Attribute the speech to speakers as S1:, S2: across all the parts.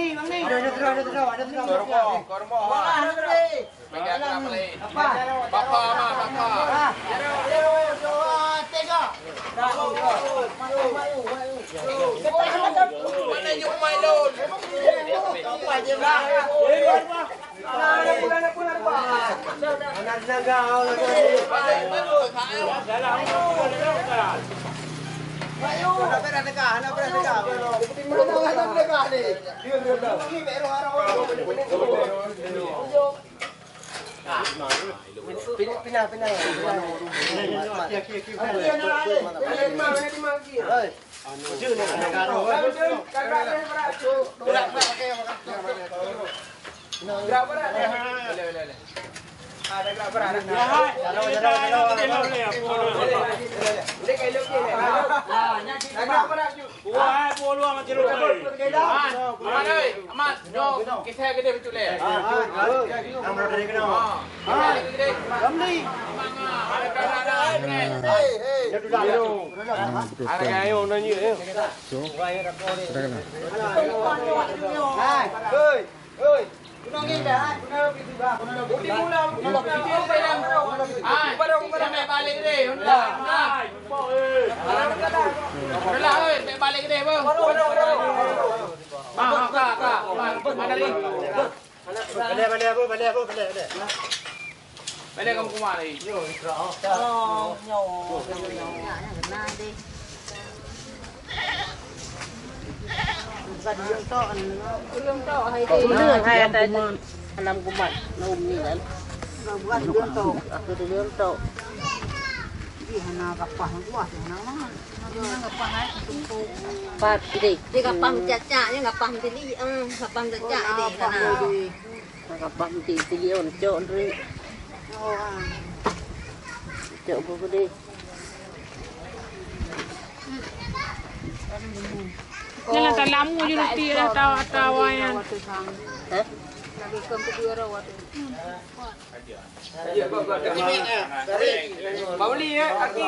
S1: nih.
S2: Ada terus.
S1: Kormo. Megang apa lagi? Papa.
S3: Tega.
S1: Mana yung Milo?
S3: Apa dia lah? Pulang ba?
S2: Anak naga. Pindah.
S1: Balik kamu kemari.
S3: Lương hay là làm của bạn nôm như vậy. Bukan lương to. Aku tu lương to.
S4: Di hana kapah buah hana mah. Hana kapah ai tumpu.
S3: Pat di.
S5: Dia kapang caca, dia kapang tadi, kapang caca ini karena.
S3: Kapah di on cok ri.
S4: Oh.
S3: Cok buku di.
S6: Nila talamu yung tira tawayan.
S3: Hah?
S4: Lagi kedua rawat.
S1: Bauli ya, aki.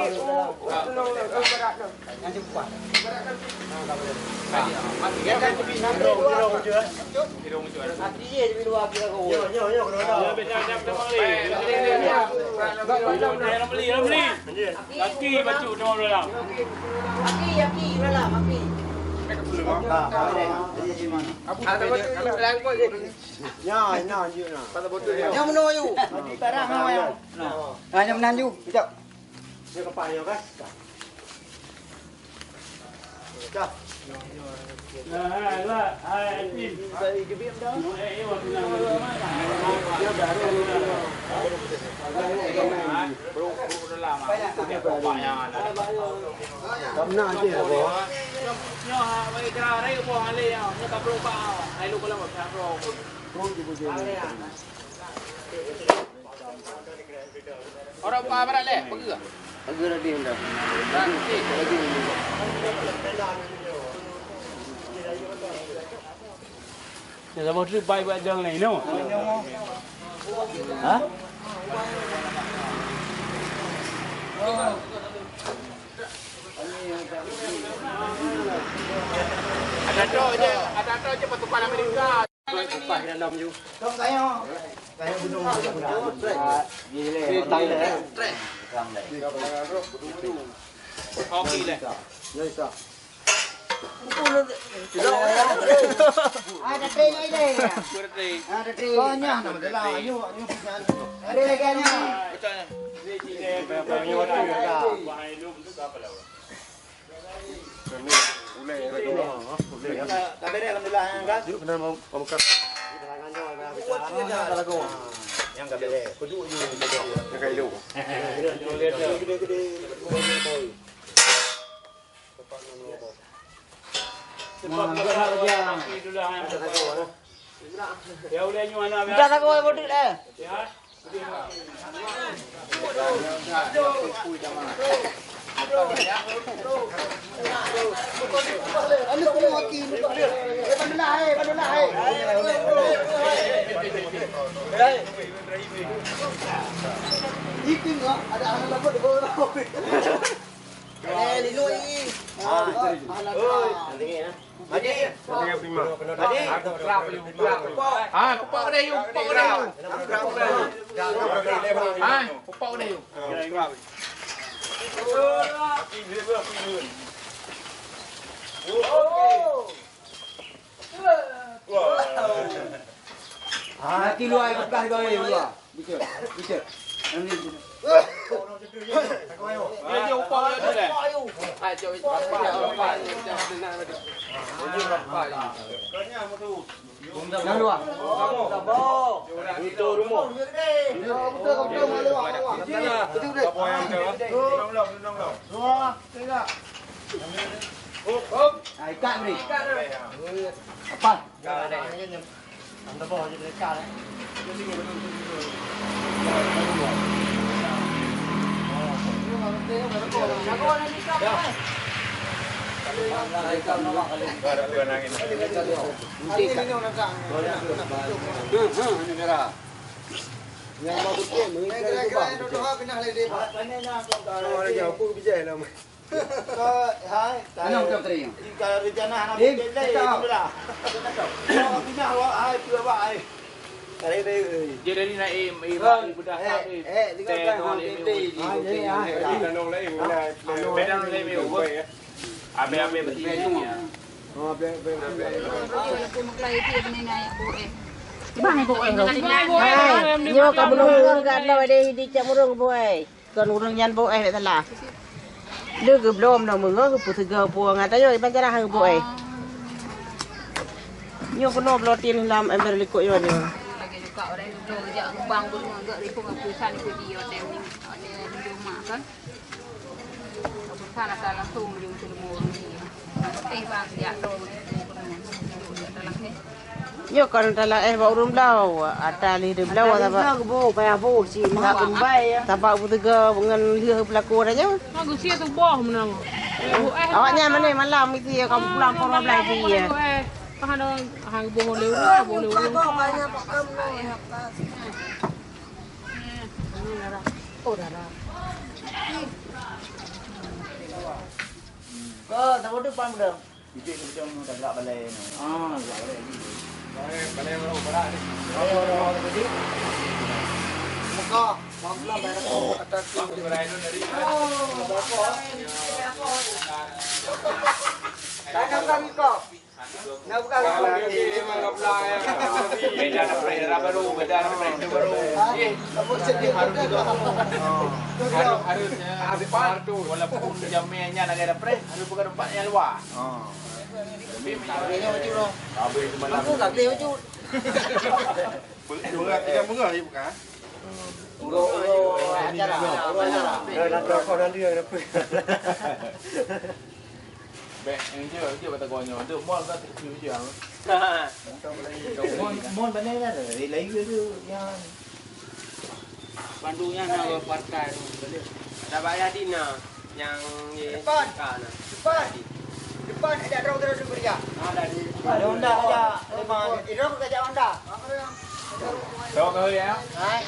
S2: Yang mana you? Di barang apa yang? Yang mana you? Sekejap. Dia kapal dia kan? Dah.
S1: Orang apa berat leh? Pergi ke?
S3: Aku dah diam dah.
S6: Nhà bao nhiêu bay bay đường này đâu? Hả?
S1: Ada tu je petukan Amerika.
S2: Kupah dalam you. Kau kaya. Kaya gunung. Gile. Tang deh.
S1: Hoki leh.
S2: Ya isa.
S4: Ada teh ini deh.
S1: Berarti.
S4: Ada teh.
S2: Kau nyah nama dia lah. You pisan.
S4: Ada lagi nya.
S1: Betul.
S2: You waktu you dah. Tapi dia alhamdulillah kan. Yuk kena mau buka. Yang tak boleh. Kudu you yang kayu lu. Gede.
S6: Ya udah nyuana.
S3: Dah tak kau bodoh dah.
S4: Ano ko mo aki? Panulay. Ipin nga, ada ang labot ko na. Lino ini.
S2: Tinggi
S1: Aku kerap you. Ah, kupak dah you. Kupak dah you. Ah, kupak dah you.
S2: Nanti luar bekas kau ni luar. Bicara.
S1: Dia je upah dia dah. Ah, jauh bapak. Jangan tenang tadi. Dia bapak.
S2: Yang luar.
S1: Itu rumah.
S2: Betul malu awak. Betul dah. Luar. Tengok. Ikat ni. Apa? Kenapa kau teri?
S7: Kalau rencana anak betul
S1: Dia dari naik budak tak ni. Bedang lain ni. Abe betul ni.
S3: Nyo ka bulung ka law đây đi chợ murung boy. Còn urang yan boy vậy là. Đưa gửi lom nào mừng ngớ phụ thực gờ buồn à tới rồi ban ra hàng boy. Nyo có nộp lo tiền làm em beri ko yo ni.
S4: Kau orang itu kerja bang belum agak di pengapusan itu dia dem ni di rumah kan. Pengapusan asal langsung di semua ni. Bang dia tu dalam ni.
S3: Nyo còn ta là bao rum lao ata li rum lao ta ba. Bo pa bo si ma kumbai. Ta ba phụ thực gờ ngan lừa pelaku dah nyo.
S6: Aku sia tu boh menang.
S3: Awaknya mana malam itu ya kamu pulang kau orang lagi ya.
S6: Pahan dong, hang boh leu lah, boh leu.
S3: Oh dah dah.
S2: Kau tak boleh pam dah. Itu macam tak gelap balai. Ah, gelap balai.
S1: Balai orang berat ni.
S2: Jadi muka mampu bayar atas tu
S1: Berai tu dari.
S2: tak nak kau. Nak buka
S1: Dia menganggap lain. Beda nak beda baru, beda nak beda baru.
S2: Kamu sedih
S1: Harusnya depan tu walaupun jamnya nak ada pres, harus buka tempatnya luar. Tapi
S2: Habisnya macam tu.
S1: habis malam.
S2: Aku tak tahu macam.
S7: Berat tidak murah dia bukan?
S2: Acara.
S7: Nak kau dan dia apa?
S1: Baik, yang je kata gonyo. Tu mall kan tu je.
S2: Mon benar dah. Lain tu yang
S1: Pandunya nak parkai.
S8: Dah bayar Dina yang
S2: depan. Depan ada terus beria. Ada Honda aja. Memang itu kerja Honda.
S1: Tahu kau ya?
S2: Hai.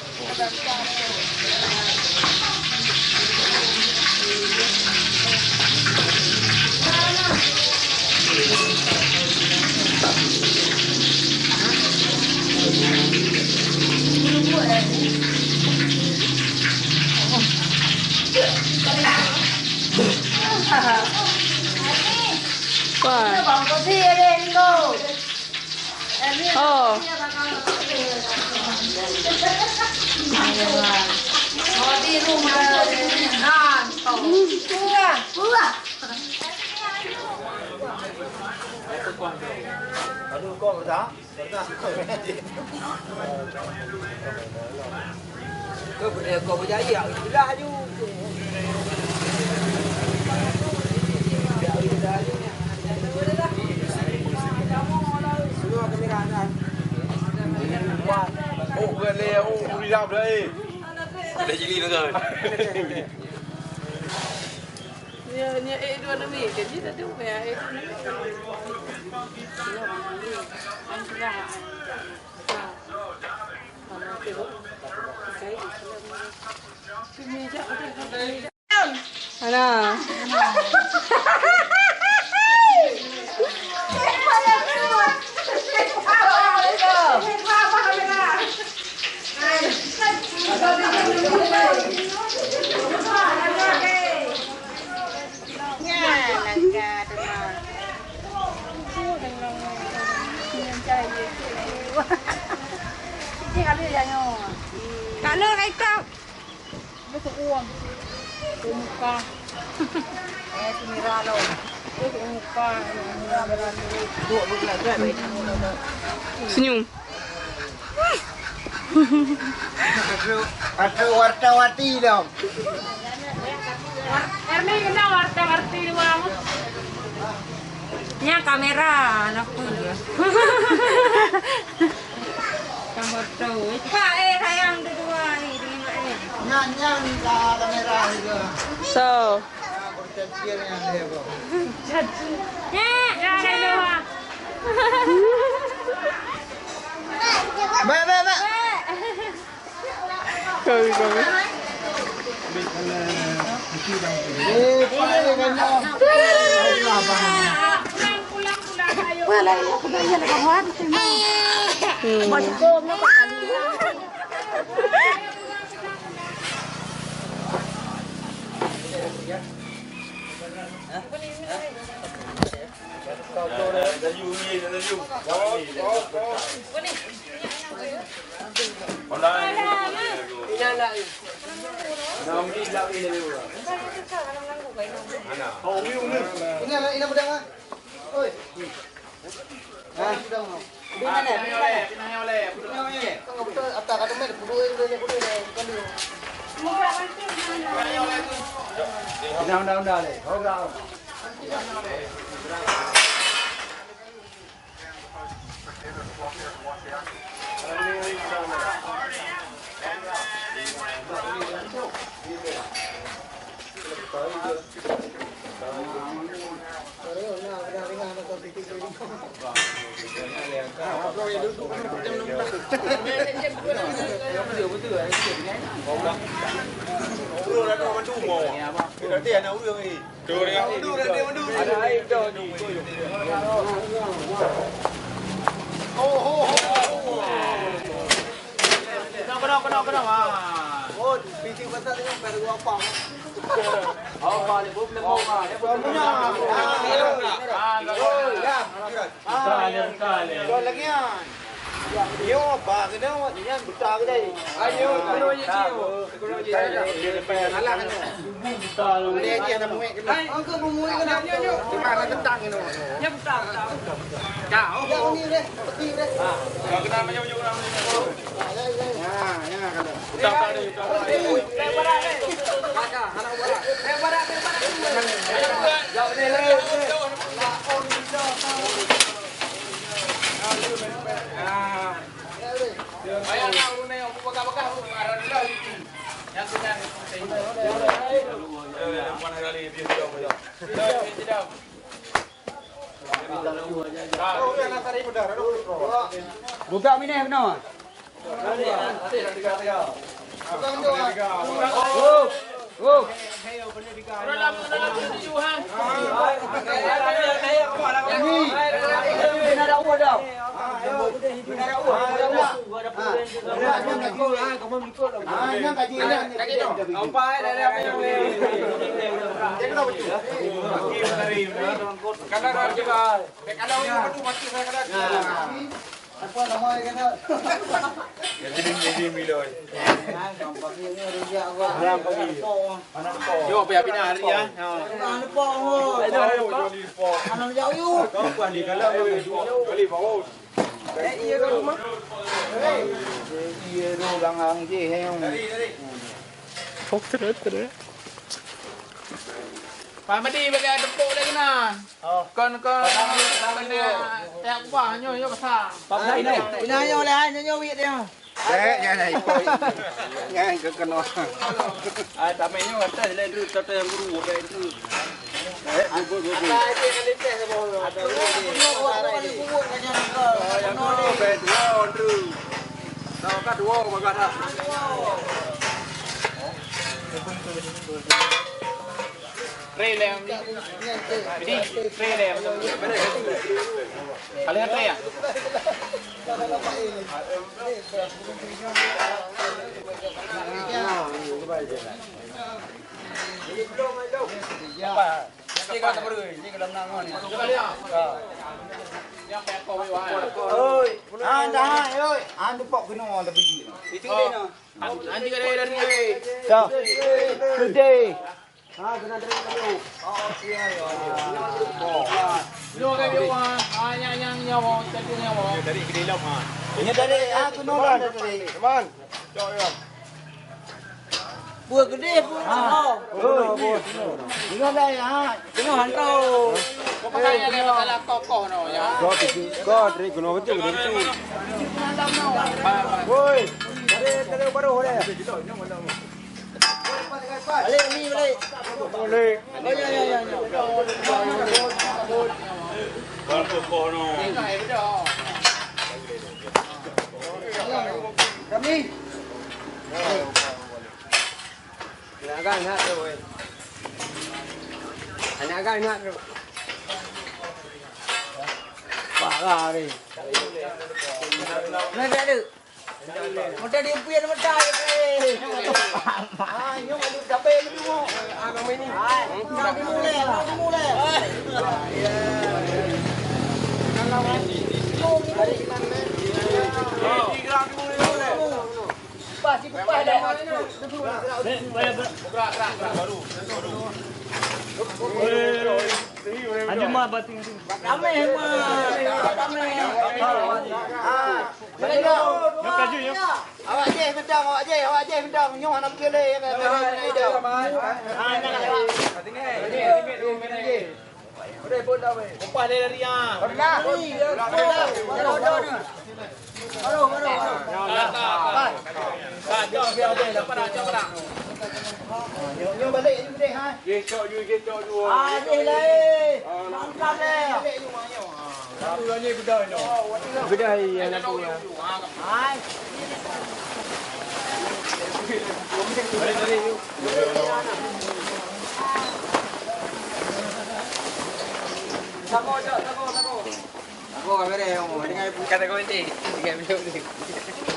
S3: Bang có thi lên cô. Ồ.
S4: Mau di rumah kan.
S2: Aduh kau dah. Kau berjaya. Sudah aju.
S7: Oh, boleh. Oh, boleh boleh.
S1: Dah jeli tu kan.
S6: Nya dua ni, jadi tak tahu ya.
S3: Ana.
S4: kau. Betul uang. Muka. Kamera lo. Muka.
S6: Senyum.
S2: Ada warta-warti dong.
S4: Erni kena warta-warti doang. Nya kamera anak dia. Kamu tahu. Pak sayang dua ini.
S2: Nyanyian lah kamera juga.
S6: So.
S2: Potensial yang dia kok. Ba.
S6: Kami.
S2: Paling enak.
S4: Pulang ayo. Wala ya ko na yan kawan. Masuk na pa kanina.
S2: Ini pedang ah. Oi. Ah, pedang mau. Di mana?
S7: Pinahnya oleh.
S2: Kang betul apa kata mer kudu kan dia. Undang-undang le. Hoga. Oh, bising pasal dengan pada gua apa? Oh, balik boleh mau ah. Rồi lagi ah. Yo, ba cái đó thì nhân bút cái đây. Ayo, kuno ye chiu. Kuno ye. Ala kan. Dia dia nak muat kan. Oh, kau muat kan. Yo. Di mana kentang ini? Ya kentang. Kau. Ya ni deh. Peti deh.
S7: Kau kena macam yo kena.
S2: Ya kan.
S7: Tak ada.
S2: Lebar deh. Kakak, anak lebar. Lebar. Jauh ni le.
S7: Ayah nak urut ni, aku bakar arah dia. Yang sedang. Mana kali dia jauh jauh. Tidak.
S2: Buka mini benar. Apa nama dia kata?
S7: Jadi miloi.
S1: Yo, biar pindah hari ya.
S2: Anak pau. Anak jauh you.
S7: Kau buat di kalau kali bawa.
S2: Iya rumah. Iya ro gang je heo.
S6: Phúc terus.
S1: Pak Madi bagi dempuk lagi nah. Kon benda tak buah nyo besar.
S2: Pak Dai ni. Punya nyo le ai nyo wit dia. Này nghe cái con nó
S7: Ah, tapi nyo kata lain tu kata yang guru ada itu. Guru. Yang guru bedua tu. Tahu kat dua bagada.
S1: Relem ni. Jadi relem. Kalian tre ya?
S2: Jika tak perlu, jika dalam nangon.
S1: Coba lihat. Yang pek kau iwa.
S2: Oi, dah, oi. Anda pok kena lebih gini.
S1: Itu dia no. Nanti kada dari ni.
S2: Dah. Today.
S1: Kena dari dulu. Lu kan dia yang nyawa, jadi nyawa. Dari gede lam ah.
S2: Ini dari aku nombor dari.
S1: Teman. Jom ya.
S3: Buah gede pun.
S2: Ini dari
S3: Tengok hantau.
S1: Kau pakai yang kalau kokoh no ya.
S7: Kau dari gunung betul betul.
S2: Woi, dari baru boleh.
S3: Balik ni balik.
S2: Boleh.
S3: Oh ya.
S7: Kau kokoh no.
S1: Tengok betul.
S2: Kami.
S8: Agak nak tu. Agak nak tu.
S3: Parah ni. Nak ada. Mudah dia pian mudah ni.
S2: Nyom ada capai lebih mau.
S8: Agak ini.
S3: Nak mulai. Pasti kupas dah.
S7: Anjing mah bating.
S3: Ramai ramai.
S7: Nak kaju ya.
S2: Awak je bendang. Nyom nak kele yang dari dah.
S1: Kupas dia dari yang. Jom biar dia dapat dah.
S2: Nyom balik ni gede ha.
S7: Gesok ju.
S3: Ni leh. Mantap leh.
S7: Tu ni bedah ni.
S8: Bedah yang nak tu.
S3: Hai.
S2: Aku kamera yang dengan
S8: Kata kau nanti. Dengan video ni.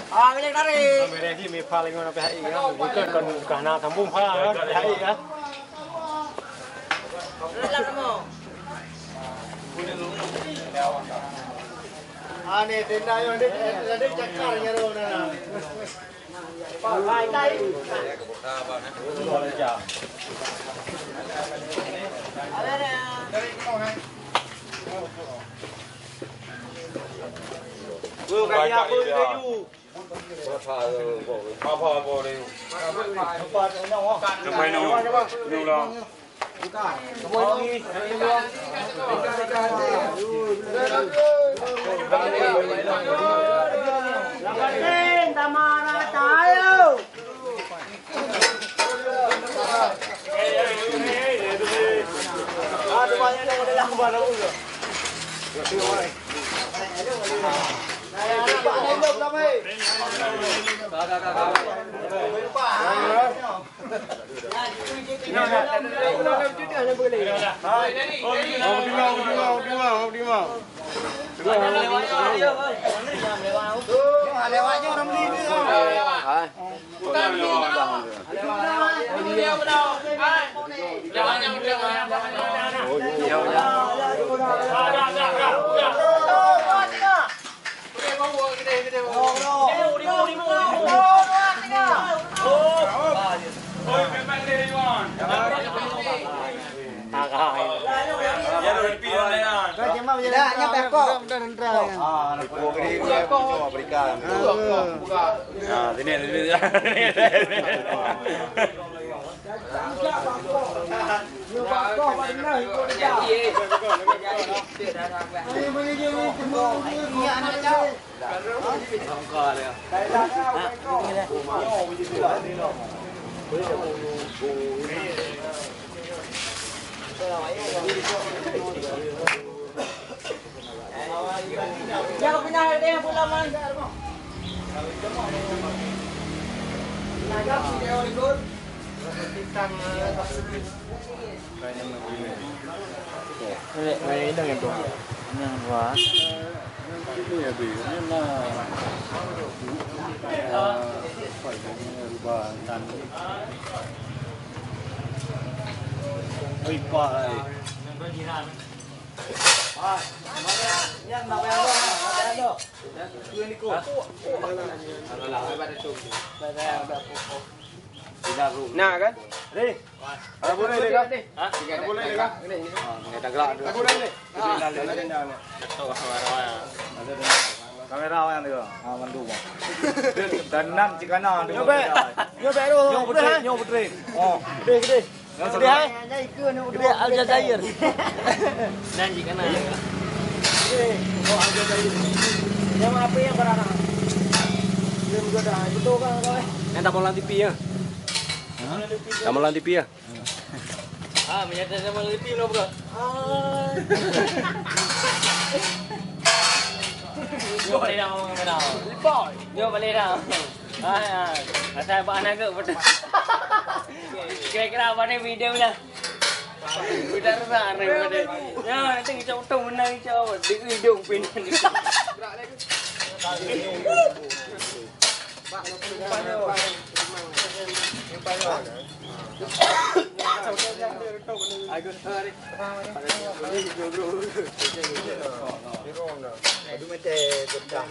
S3: Banyak tarik.
S7: Mereka ni mi paling orang pihak ini. Bukan kan kerana tambung pala pihak ini ya.
S3: Lelang kamu.
S2: Ane tenda yang ada cakar nya ro na.
S3: Hai tay. Ada ni.
S7: Bukan apa tu. Apa boleh. Nampai no. Nulang.
S3: Lain tamana tayo.
S7: Ada banyak yang ada yang baru.
S2: Lewatnya orang beli ni. Dah, nyampe kok. Kok ini cuma berikan.
S7: Nah, sini.
S3: Jangan pindah dia pulang man.
S7: Ini dengan tu. Yang luar. Ini ya tu. Ini lah. Rubah tan. Oi pa.
S2: Yan, mabayan do. Kuya Nico.
S8: Nah kan?
S2: Re. Boleh deh kan? Boleh deh kan? Aku dah ni. Kamera yang tu. Mandu. Dan 6 jika na. Nyobe tu. Nyobe putri. Oh, gede. Gede hai. Gede Aljazair.
S8: Dan jika na.
S2: Oh, Aljazair. Yang apa yang berana? Dia juga dah betul kan kau eh?
S8: Yang tak mau TV ya? Tak mau TV ya?
S7: Ah, menyata sama TV no bro. Yo balik dah ngomong mana? Boy. Yo balik dah. Asal buat anak ke betul. Kira-kira apa ni video lah. Udah rasa ni betul. Ya, nanti kita utang menang kita. Dik hidung pindah ni.
S2: Aduh mete bedah.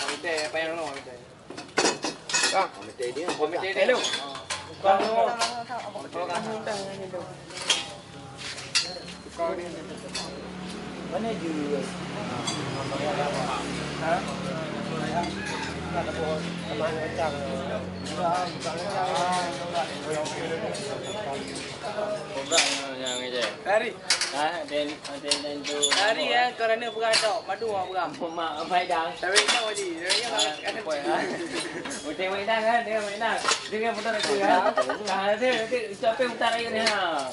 S8: Mete apa yang lo mete?
S2: Mete dia.
S8: Mete dia lu.
S2: Mana juga?
S7: Yang aja.
S8: Hari.
S7: Dan tu.
S8: Hari ya kerana bukan tok, madu bukan.
S7: Mak mai dah.
S8: Tapi tak wajib. Dia kan
S7: Udah mai dah kan, dia mai dah. Dia putar aku kan. Dia siapa putar air ni ha.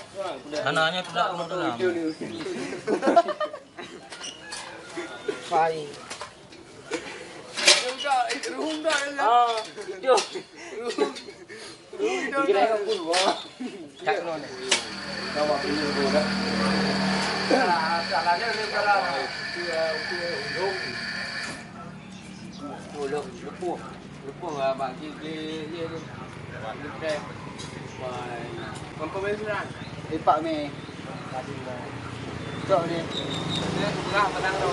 S1: Tanahnya tidak rumah tenang.
S2: Fai.
S8: Rumah dah.
S7: Ah, itu. Kira kau pun wah.
S8: Tak non.
S7: Kau pun dulu dah.
S2: Salahnya ni kalau
S8: Lupa abang dia tu. Kita pembesaran.
S2: Pak me. Cok ni.
S8: Dia sudah menang tu.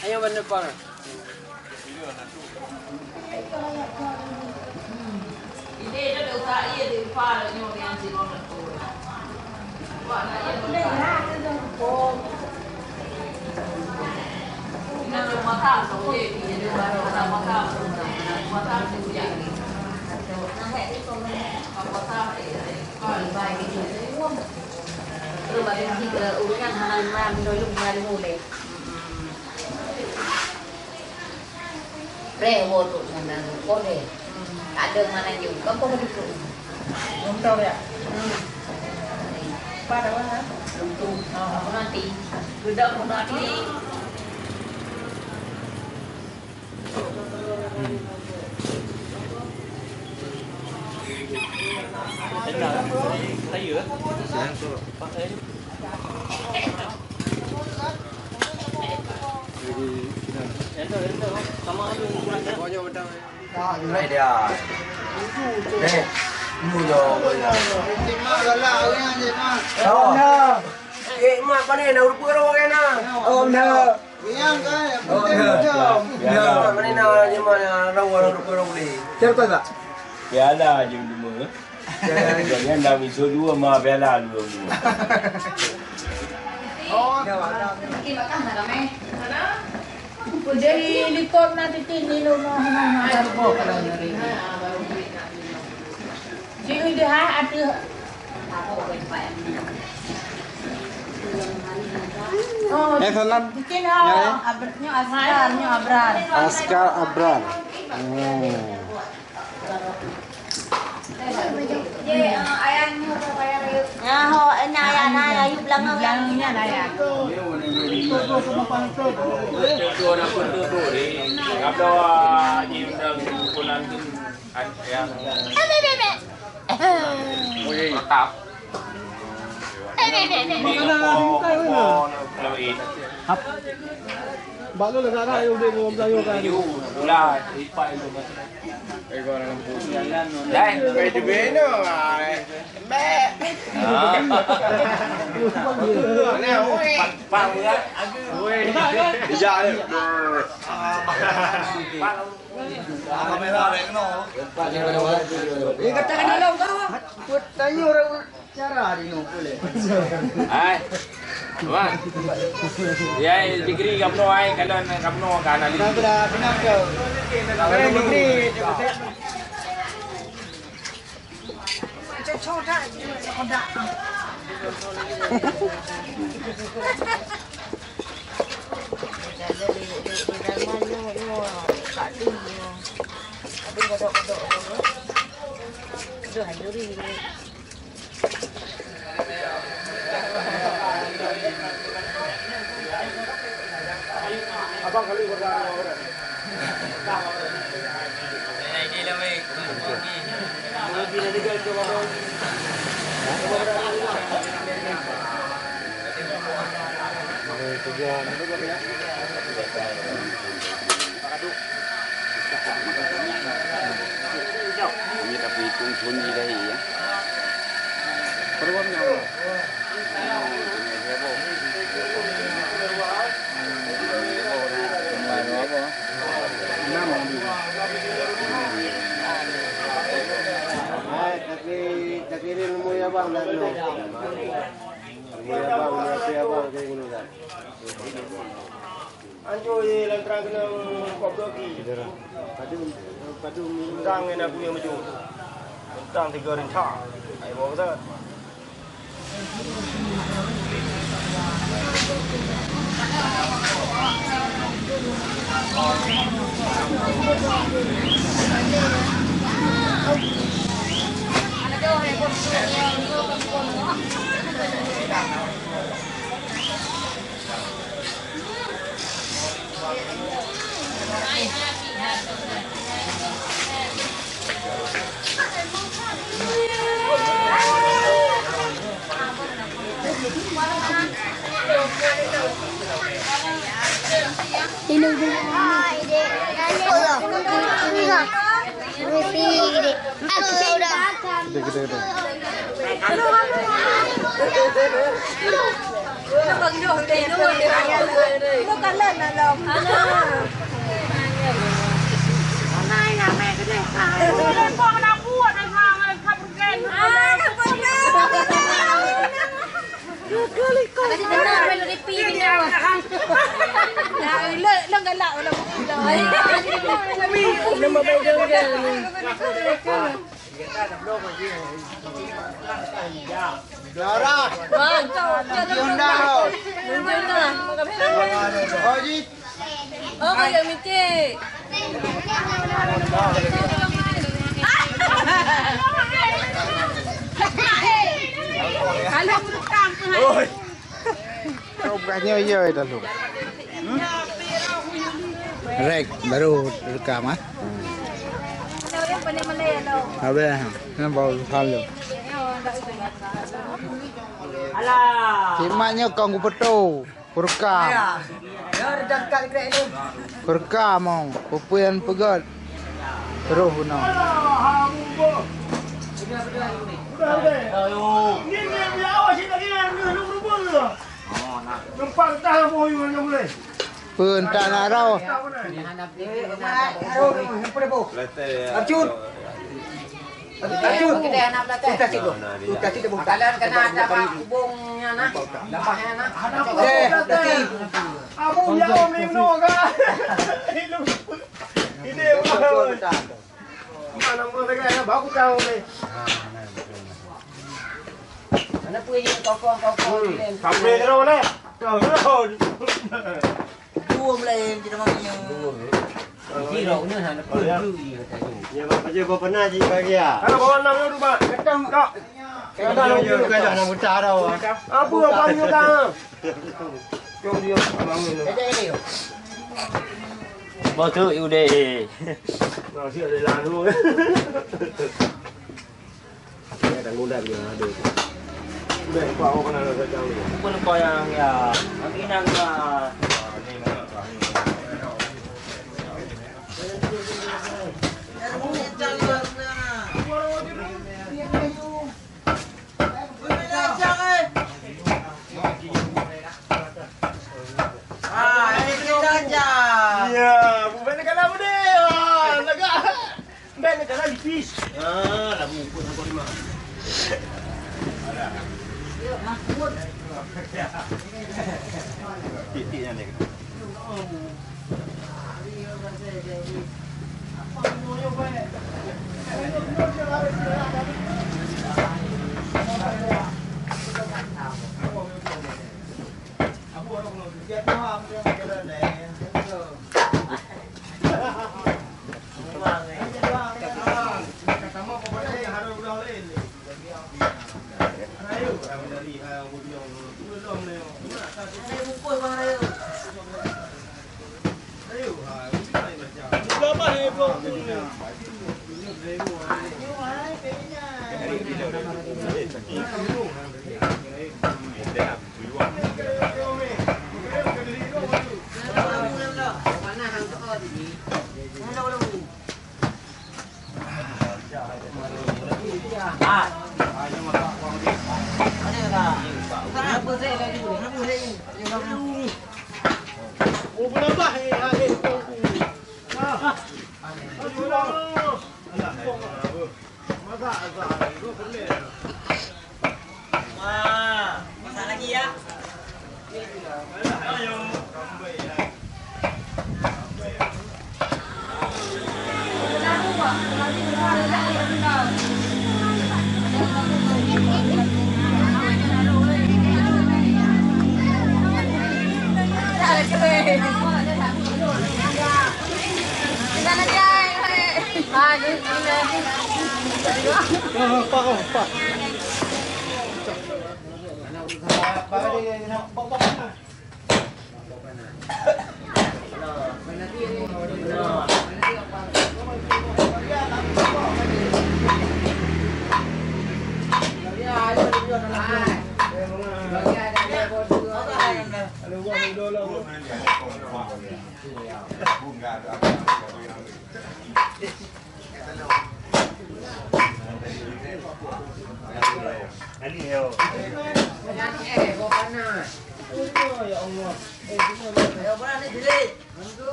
S8: Ayo benar pak.
S6: Ini dah dah tak ia di pala ni orang yang sini orang tu. Wah, nak ia benar. Nak rumah tahu tu je, dia ada rumah tahu. Rumah tahu tu je. Rumah tahu kalau baik itu. Terus balik kita urusan hal mana dulu mari mulai. Rewo tu mana boleh. Ada mana juga kau begitu.
S2: Belum tahu ya.
S6: Pada mana? Untuk nanti. Sudah nanti.
S2: Này dia. Nè, mua đồ rồi là. Đâu nè.
S8: Eh, mak mana nak rupa orang kan nak?
S2: Ôm nè.
S8: Mana nak je mana orang rupa orang boleh.
S2: Cerita tak?
S1: Biarlah je dulu. Jangan dah misal dua mah biarlah dulu.
S5: Makin makan tak kami?
S4: Jadi likod na titini lo no na po kalau dari. Jadi dia ada oh,
S2: salam.
S4: bikin abratnya abrar.
S2: Askar Abrar.
S5: Ayahnya bayar yuk.
S3: Nah, ho, ayah yuk belakang.
S4: Bilangnya lah ya.
S1: Tuan apa tu ni? Apa ni dah pulang tu yang boleh tetap. Ni apa
S7: ini.
S1: Balu lega dah yang dia ngomong saya kan.
S7: Lah, ipai lu. Dah,
S2: Beda beno. Mek. Mana oi?
S7: Pak ya.
S2: Bijak dia.
S1: Kamera rekno.
S2: Ini katakan dalam kau. Buat tanya orang cara hari ni boleh.
S7: Hai. Wan. Ya, degree kamu ai kalau kamu kan ali.
S2: Dah benar kau. Kalau ni
S1: Abang kali berdarah orang.
S7: Ini lah weh.
S8: Ini tapi hitung sunyi dah ya.
S1: Perluan nyawa.
S2: tapi ilmu ya bang dan no. Ilmu ya bang, apa ya bang kayak gini kan. Anjo ye lantrang kena koplo ki. Padu tang en aku yang maju. Tang 3 rin cha. Ai bo sa. Larat.
S5: Vâng,
S2: Yun daw.
S5: Yun na.
S2: Oji.
S5: Okay, yung Michi. Halo, putang ko.
S2: Oi. Kau bukannya iya dah lu. Rek, baru rekam ah.
S5: Ano yung panimali, ano?
S2: Habe, nan baru halu. Simaknya kau betul. Kurkam. Kurkam mau. Pupuan pegat. Terus no. Pun tak nak rau. Acun. Acun.
S4: Kita anak belakang. Kita cikgu. Kita cikgu. Kalian kena ada hubungnya nak. Lapahnya nak.
S2: Tadi.
S1: Amu jauh mino kan. Ini apa? Mana mau dekat baku tahu ni.
S4: Anak punya kokong-kokong.
S1: Sampai terus ni. Terus.
S4: Dua melain kita maknya. Zero ni hanya perlu.
S2: Ya baca apa pernah ji bagi ya.
S1: Kalau bawa nak dulu pak. Ketang tak.
S2: Ketang yo kan nak buta dah.
S1: Apa yang panggil tak? Jom dia abang ni.
S4: Ini.
S7: Betul udah.
S1: Nasi ada lalu. Ya dah mudah dia ada.
S7: Bukan kau yang ya, lagi nang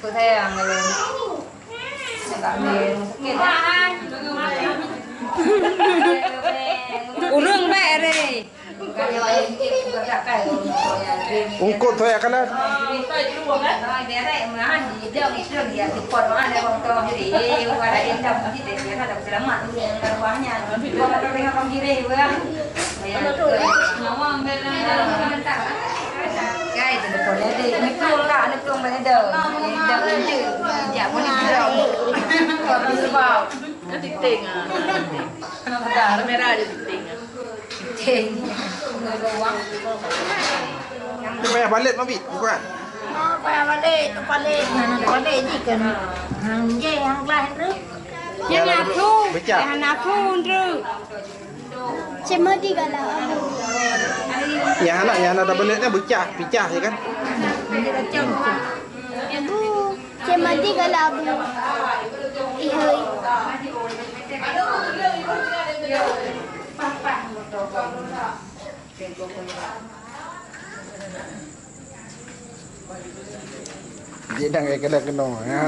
S6: Cô thấy à người lớn cả nghề uống mẹ đi
S2: Ungkut thôi ya kana.
S6: cái thì còn lấy đi nước luôn mà đỡ chứ dạ muốn đi đâu còn đi vào nó tình à nó cả nó ra được tình người đâu quá
S2: Supaya balik mabit bukan.
S4: balik gì cần hàng dây hàng lai nước
S2: Yang nak tu. Becak.
S4: anak pun tu
S5: Cuma tiga lah.
S2: Yang anak dah baliknya becah je kan.
S5: Ibu, cuma tiga lah bu. Ihoi.
S2: Dia dah kena kena. Ha.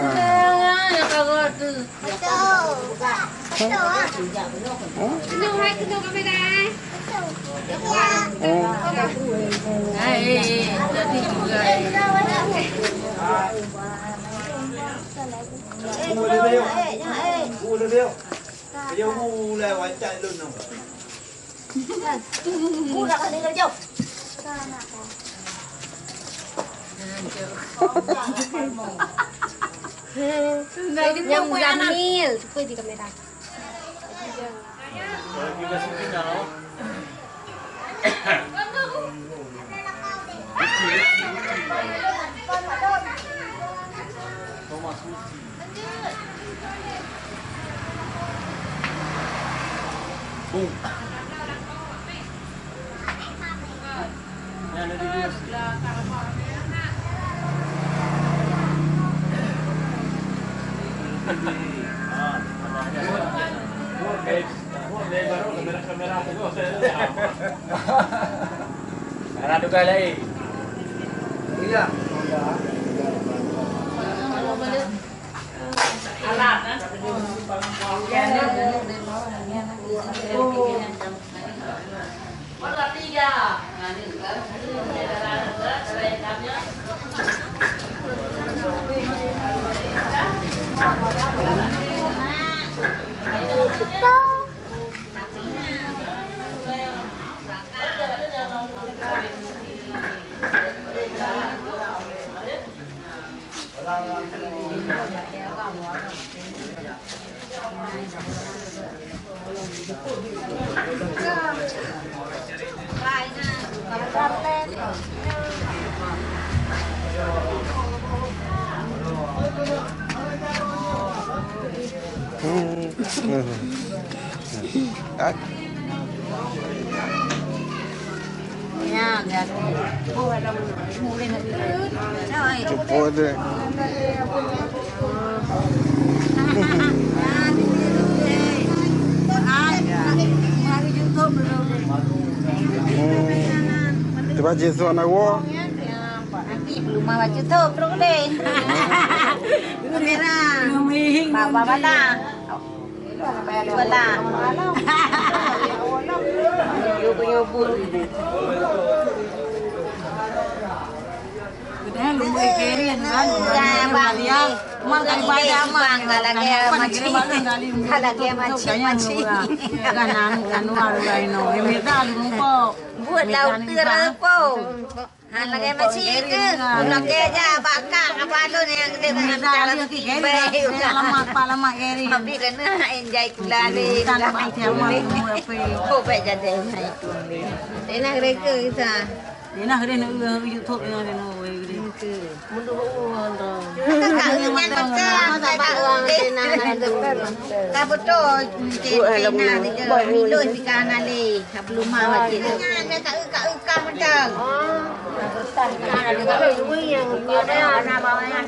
S5: Yang Jamil, cukup di kamera.
S7: Ada tukar lagi.
S2: Iya.
S6: alat
S2: Cepat deh. Tiba Yesus anak gua.
S4: belum mau YouTube terus deh. Merah. Bapak mana? Wala. Yo punya bul. Udah lu mau kirim kan? Ya, mau kan pada mang lagi macam lagi macam kanan anu aru lain no. Emita lu mau buat laut terus po. Lagi masih ke, lagi aja bakar apa tu ni yang dia jalan baik.
S6: Lama kiri.
S4: Tapi kena enjoy kulari.
S6: Tanah mai tiama apa.
S4: Kau baik jadi mai kulari. Enak mereka kita.
S6: Dina kena YouTube ni ada no way ke.
S3: Mundur uang dong.
S4: Kau macam
S3: Masa pak uang kena ada
S4: tak betul. Kena dia milon di kanan ni. Belum mawat kita. Dia kak macam.
S3: Kalau ibu yang dia dah nak bawa yang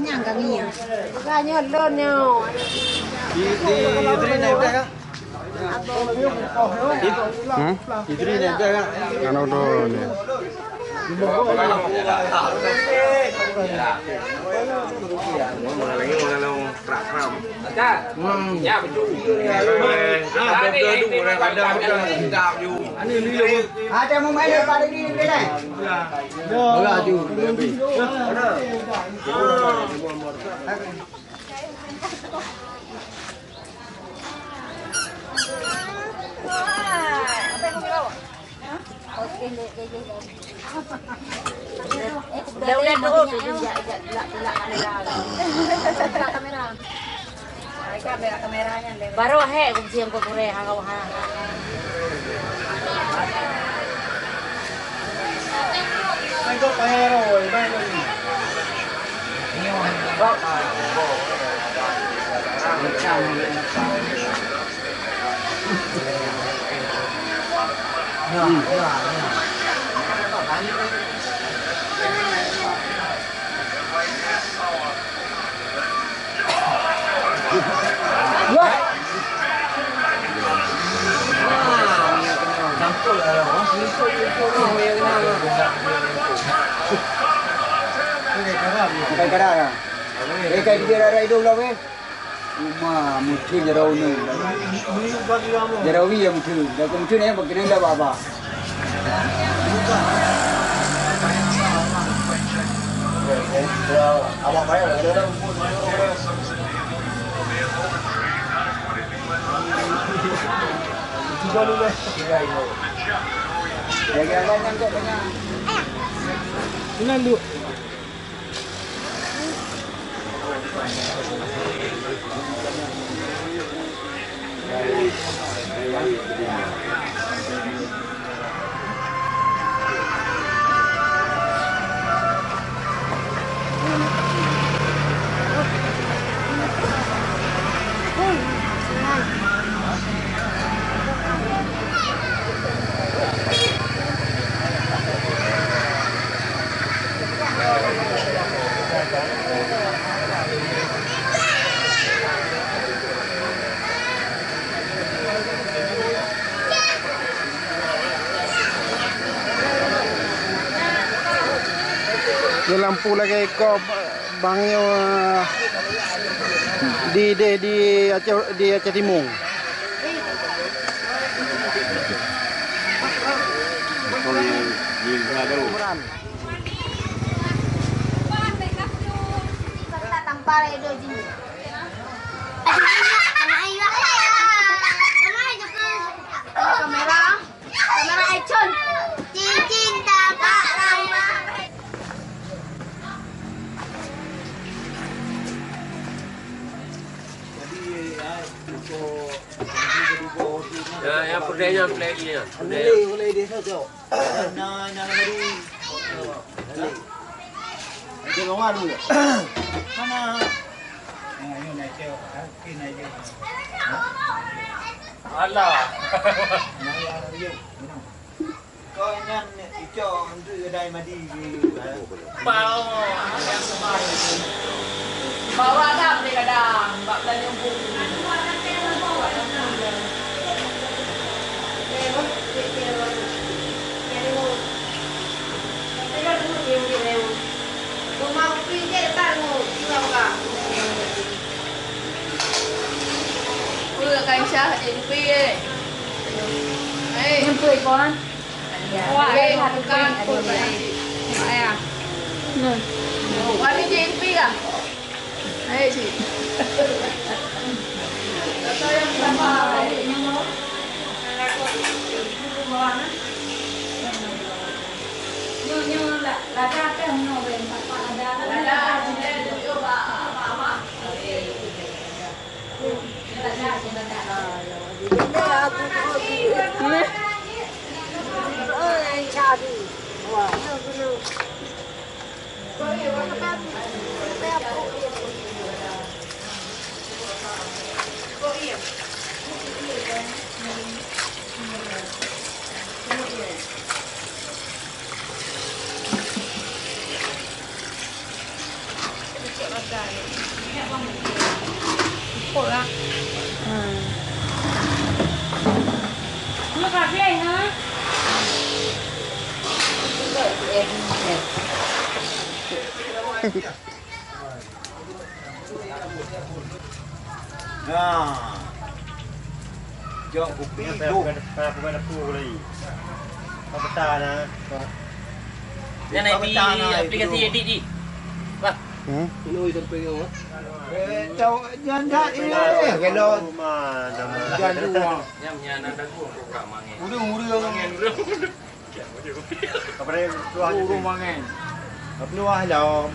S4: Yang kami ya.
S3: makanya lonnya.
S2: Di Idri naik dah. Idri naik dah.
S8: Ano to ni?
S2: Ada mau main pada ni ni. Bola tu.
S3: Dah turun. Baru hek siang kau sore hangau hang.
S2: Main kau payah rồi, main rồi. Kadang-kadang ya. Mereka dia ada hidup lah weh. Uma mutu jarau ni. Jarau ni yang mutu. Dah mutu ni apa kena lah bapa. Awak bayar ada. Tiga dulu. Jaga yang tak banyak. Ini lu.
S8: Yung lampu lagi ko bangyo di Aceh Timur.
S5: Tampar itu je. Kamera action. Cincin tapak lama.
S1: Ya, yang perdanya play ni ya.
S2: Boleh dia saja. Nak mari. Dia ngawal dulu. Mana? Ini naik je. Ini naik je.
S1: Alah.
S2: Kau yang itu untuk kedai madi.
S1: Pau yang semai.
S6: Bawa dah beli kadang, bak dan nyumbung. Vừa cảnh sát đến phi ấy. Ấy, em cười con. Qua đây hạt con của này. Ai à? Nè. Qua đi trên phi à? Đây chị. Tôi em làm vào đấy nhưng nó là con ngon á. Nhưng là
S2: Nah. Jom kopi tu.
S9: Bukan aku lagi. Apa tak nak?
S7: Yang naik di aplikasi edit di. Wah.
S1: Ini itu pengen.
S2: Jangan dah ini kalau jangan dua.
S7: Yang ada gua program mangen.
S2: Udah mangen.
S9: Apa dia keluar je.
S2: Mangen. Keluar lah.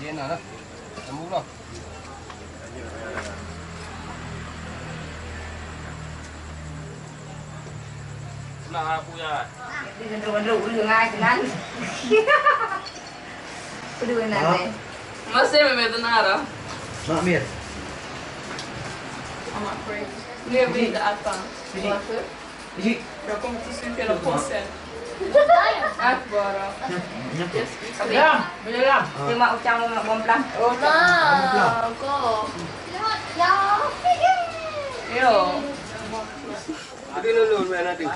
S1: Dia nak lah. Sambung lah.
S7: Nak aku ya.
S6: Dia cenderung ngai dengan. Udah nanti.
S4: Masih memang tenara.
S2: Mak Mir.
S4: Amat free. Dia beli apa? Berapa? Jag kommer till slut hela påsen. Bara.
S6: Belum. Dia mak ucap bom pelan.
S4: Yo.
S1: Ada lulu mana tu?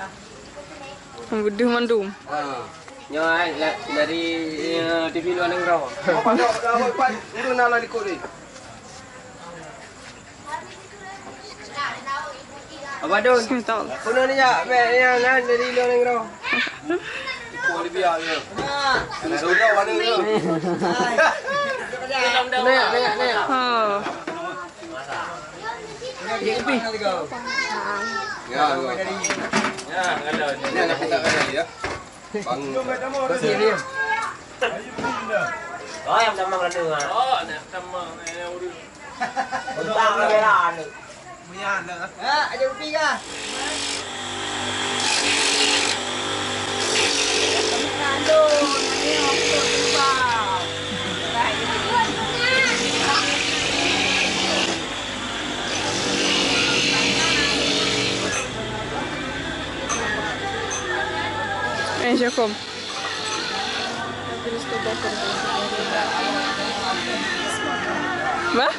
S4: Buduh mandum.
S1: Nyai dari TV luar negara. Apa dah buat udah nak lah ikut ni. Apa Don? Puno ni ya, yang dari luar negara. Ikut dia biar dia. Sudah mana tu? Nek. Dia kopi. Ya, ada. Ni nak kita kali ya. Bang. Sini.
S7: Oh, yang tamang ada ah. Oh, nak tamang udah.
S2: Utang lah ni. Punya lah. Ada kopi ke?
S4: Jag kom. Va?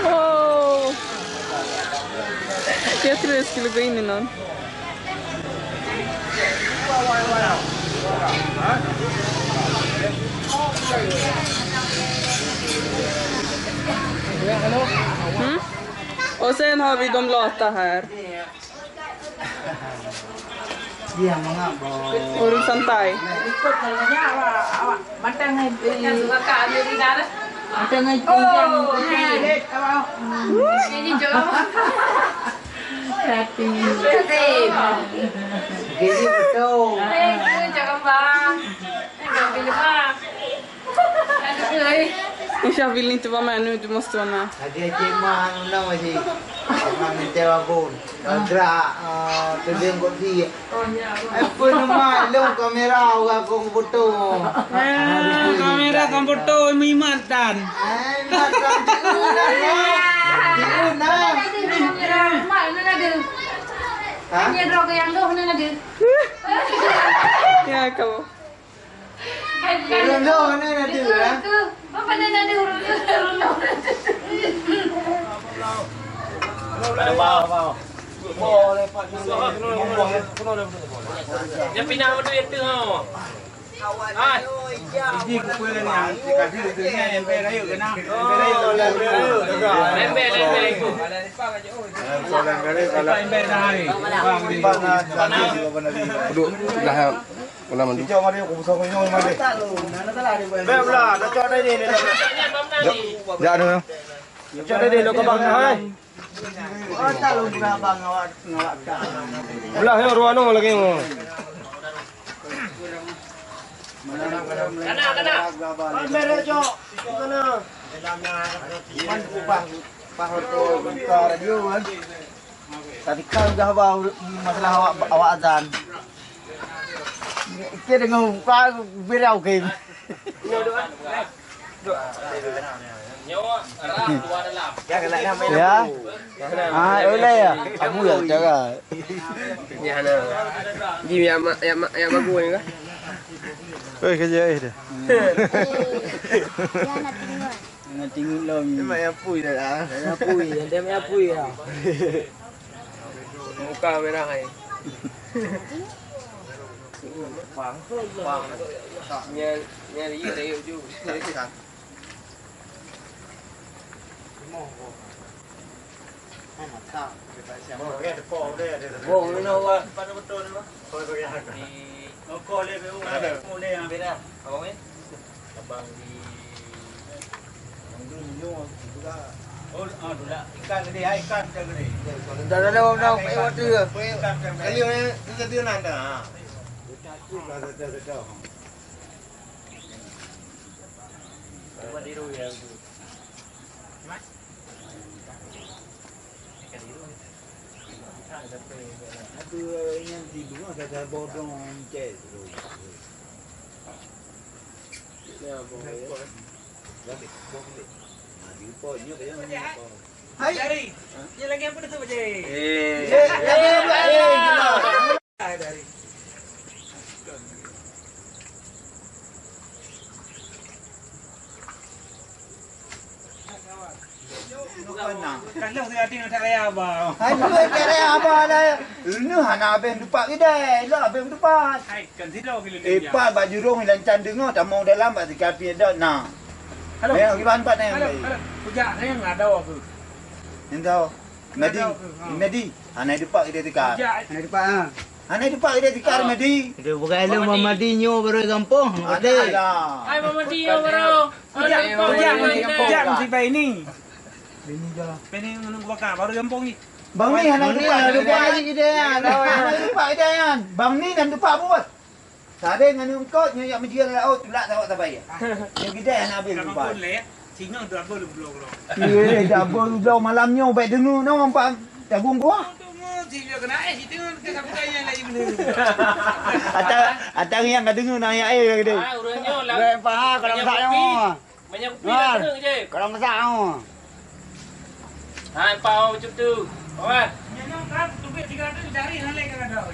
S4: Åh! Jag trodde jag skulle gå in i någon. Mm. Och sen har vi de lata här.
S2: Dia mengapa?
S4: Urus santai.
S6: Ikut kalau awak matang hai
S4: Suka kami di sana.
S6: matang hai pinjam
S4: Ini juga.
S6: Hati.
S2: Gigi betul.
S4: Jangan bang. Enggak pilih bang.
S3: Jag vill inte vara med nu, du måste vara med.
S2: Dia cuma nak masih. Cuma minta wabun. Dra terdengar dia. Apa nama long kamera aku foto.
S3: Kamera kan foto med Martan.
S2: Martan
S3: Ja, kamu.
S7: Yang pindah sama duit tu ha.
S2: Jadi kuih ni yang dikasih duitnya yang beraya kena.
S7: Lembek itu.
S2: Kalau ember dah hari. Bang di mana? Duduk dah.
S8: Pula mandu.
S2: Hijau mana aku busuk ini mana. Baiklah, dah cakap tadi ni.
S8: Ya ada.
S2: Cakap tadi lo kau bang hai.
S3: Tak lu bang awak tak.
S8: Belah yang ruano lagi mo.
S7: Kana.
S2: Merah cok. Mana? Man upah tu buka radio kan. Tadi kau dah bawa masalah awak azan. Kita dengar kau berau game. Ya. Oleh ya. Kamu ya cara.
S1: Ya na. Di yang bagus ni kan.
S8: Kerja dah.
S3: Nak tinggi lah.
S2: Memang yang pui dah lah.
S3: Apui, dia me apui ah.
S1: Muka merah hai. Nya dia ju.
S3: Oh, ni nak buat.
S2: Dah. Kali ni kita tu nak dah.
S7: Dari. Dia lagi apa tu je? Dari. Kalau saya tinggal tak kaya abang.
S2: Hai, kira apa dah? Ini hana abang dupak kedai. Lah abang dupak.
S7: Hai, kan tidak kilo
S2: Eh, pak baju rong lancan dengar tak mau dalam bak kapi dah nah.
S7: Halo.
S2: Yang kiban pat ni.
S7: Halo. Pujak saya enggak ada aku.
S2: Entau. Medi. Hana dupak kedai tikar.
S7: Pujak.
S3: Nak dapat ah.
S2: Hana dupak kedai tikar Medi.
S3: Dia bukan lu Muhammadinho baru kampung. Ada.
S7: Hai Mama Dio baru. Pujak mesti baik ni. Ini bakar baru kampung ni.
S2: Bang ni hana dupak lagi kedai. Hana dupak kedai kan. Bang ni dan dupak buat. Sade dengan engkau nyak menjia laut tulak awak tak payah. Yang kedai hana habis dupak.
S7: Sino double blok.
S2: Eh, double blok malamnya baik dengar no nampak jagung gua.
S7: Sino kena situ ke sabukanya lagi benar.
S2: Atang yang enggak dengar nak air ke dia.
S7: Urangnya lah.
S3: Gue faham kalau masak ni.
S7: Banyak kopi dah kena je.
S3: Kalau masak ni.
S7: Ha, pau macam tu. Awak. Nyanyi kan duit 300 cari hal lain kan ada.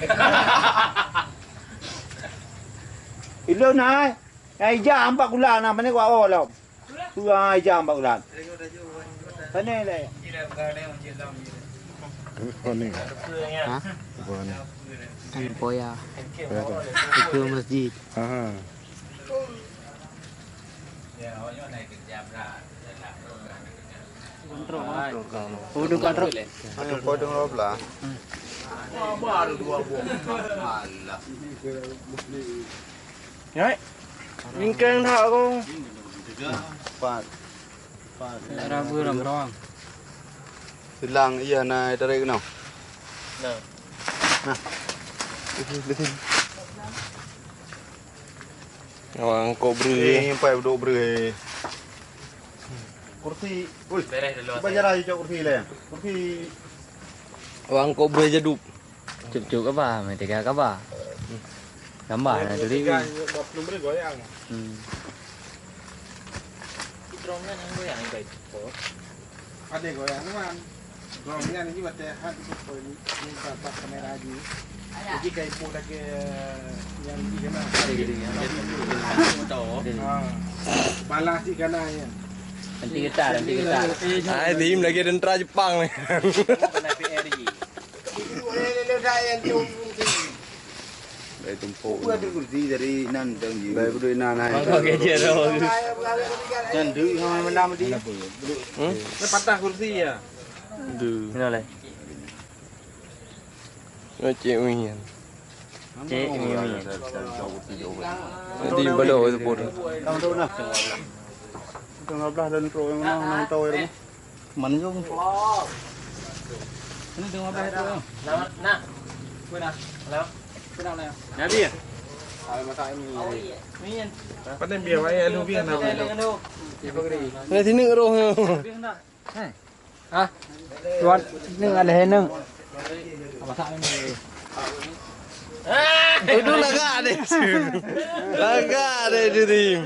S2: Ilo nai. Ai jam 4 bulan nah mana gua awal. Sudah jam 4 bulan. Sana le.
S8: Oh ni.
S3: Ha?
S8: Apa ni?
S3: Kan poya. Ke masjid.
S8: Ha.
S3: Udah kontrol.
S2: Podong lo belah.
S7: Baru 2 buah.
S2: Alah.
S8: Ya. Mingkang tak aku.
S2: Pat.
S3: Rabu ram.
S2: Silang iya na tarik no.
S7: Nah.
S2: Nah. Betul.
S8: Awang kau beri.
S2: Sampai duduk beri. Kursi. Ui.
S7: Beres dulu.
S2: Bayar aja cok kursi le. Kursi.
S8: Awang kau beri je dup.
S3: Chụp các bà, mày thấy các bà. Cắm bài này tôi đi.
S2: Ada goyang man. Goyang ni buat hat itu ni buat kamera di. Jadi kayak pun lagi yang di mana. Balas di kana ya.
S3: Nanti kita.
S8: Ai tim lagi tentera Jepang ni.
S2: Dari tumpuk. Ada kursi dari nan dan ji.
S8: Dari berdua nan hai.
S3: Kau kerja dah.
S2: Dan dulu yang menam di.
S7: Patah kursi ya.
S8: Du.
S3: Mana leh?
S8: Nó chịu nguy hiểm. Cek ni. Di balo sebut.
S9: Kamu tahu nak? Tengah belah dan pro yang mana tahu ya. Mana jom? Ini tengah belah itu.
S1: Nak. Mana? Hello. Mana?
S9: Nabi ya?
S7: Pandai biar wae anu biar na.
S1: Mana sini roh.
S2: Hả? Tuan, nâng ada nâng. Apa tak ini?
S1: Itu lagak deh. Lagak deh jadi.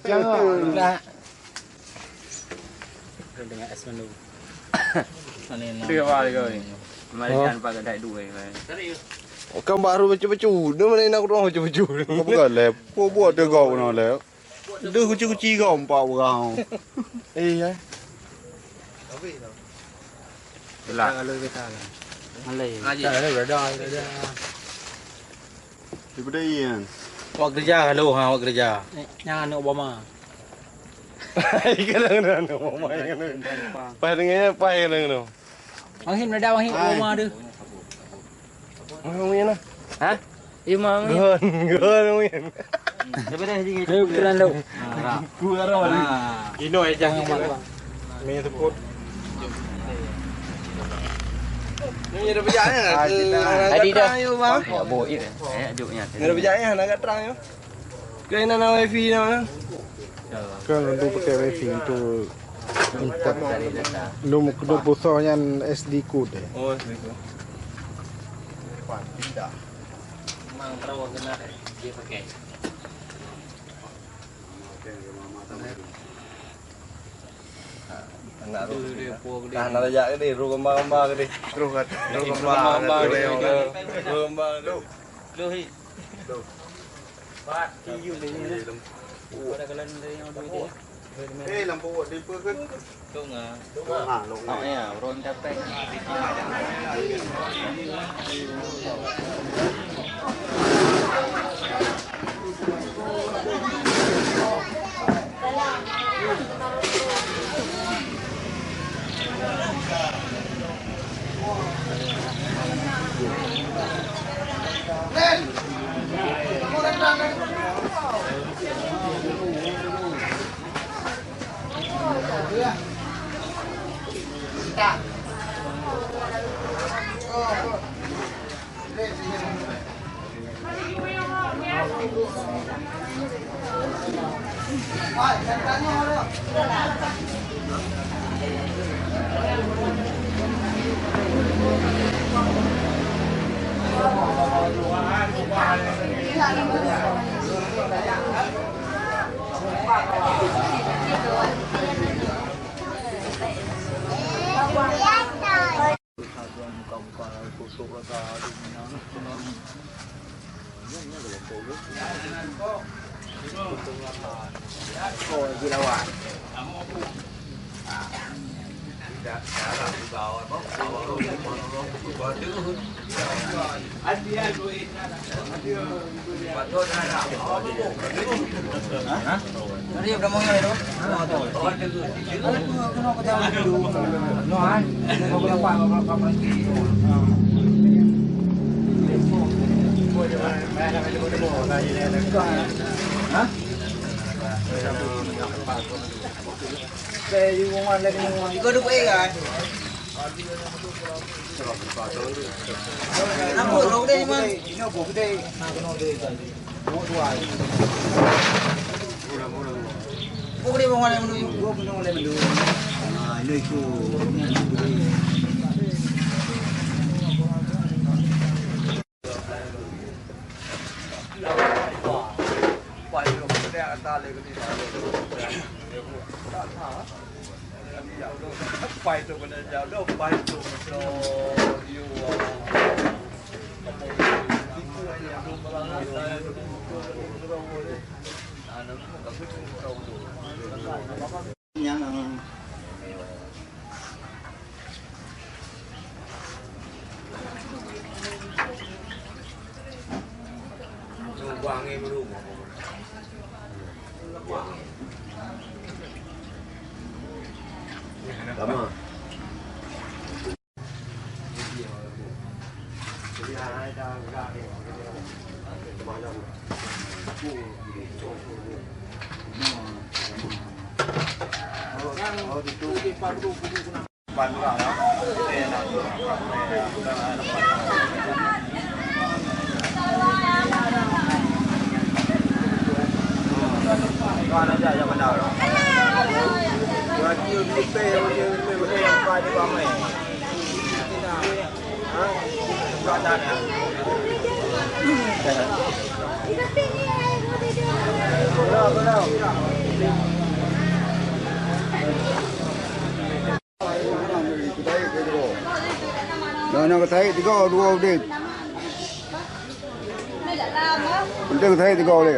S2: Jangan. Dah.
S9: Dengan es menu.
S8: Dia apa dia ni? Mari kan pakai dai dua ni.
S1: Kau baru baca-baca. Dia mana nak roh baca-baca.
S9: Kau bukan lep. Kau buat dia kau nak lep. Dia kuci-kuci kau empat orang.
S1: Iya.
S8: Jelas.
S2: Kalau kita lah. Malay.
S8: Ngaji.
S2: Tak ada dah.
S9: Daripada Ian.
S2: Awak kerja kalau awak kerja. Jangan Obama.
S1: Ikan lang na no. Pahing nga pahing lang no.
S2: Angin dah angin Obama tu.
S1: Ang yan na.
S8: Ha? Imam ni.
S1: Gon yan.
S2: Daripada sini. Keren lu.
S1: Gua rawan.
S2: Ino aja jangan.
S1: May support. Ni ada berjaya
S8: Adi dah.
S1: Ayo bang.
S8: Ya boy ni. Ajuknya.
S1: Ni ada berjaya nak terang yo. Kau nak wifi na.
S9: Kan lu pakai wifi itu lu busanya SD code.
S1: Oh, begitu. Pindah.
S8: Mang terus kena dia pakai.
S1: Anak tu dia tahan aja ke dia, ru kembang-kembang ke dia. Ru kembang tu.
S8: Lu hi. Pat tiu ni. Ada kalan dari yang dua dia.
S9: Lampu buat depa kan.
S8: Tu ngah.
S9: Ha, lu.
S8: Oh ya, ron dapat.
S2: Dia dah mau ni tu. No an. Kau boleh apa lagi. Ha? Saya you want lagi ni. Kau duk kan? Apa rok dia man? Ini apa kita? Nak kena dia. Dua. Bukan dia bawa yang menunggu. Gua kena oleh menunggu. Ah, ini itu.
S1: Pai tu kena jauh, pai tu so you.
S9: Yang
S1: wangi belum. Lama. Jadi hai dah enggak ni.
S2: Con nó giờ bắt đầu rồi. Rồi kêu đi bê qua đi qua mày. Cho ra nè. Đâu đâu. Đó nó có thấy thì có đua đi. Đừng thấy thì có đi.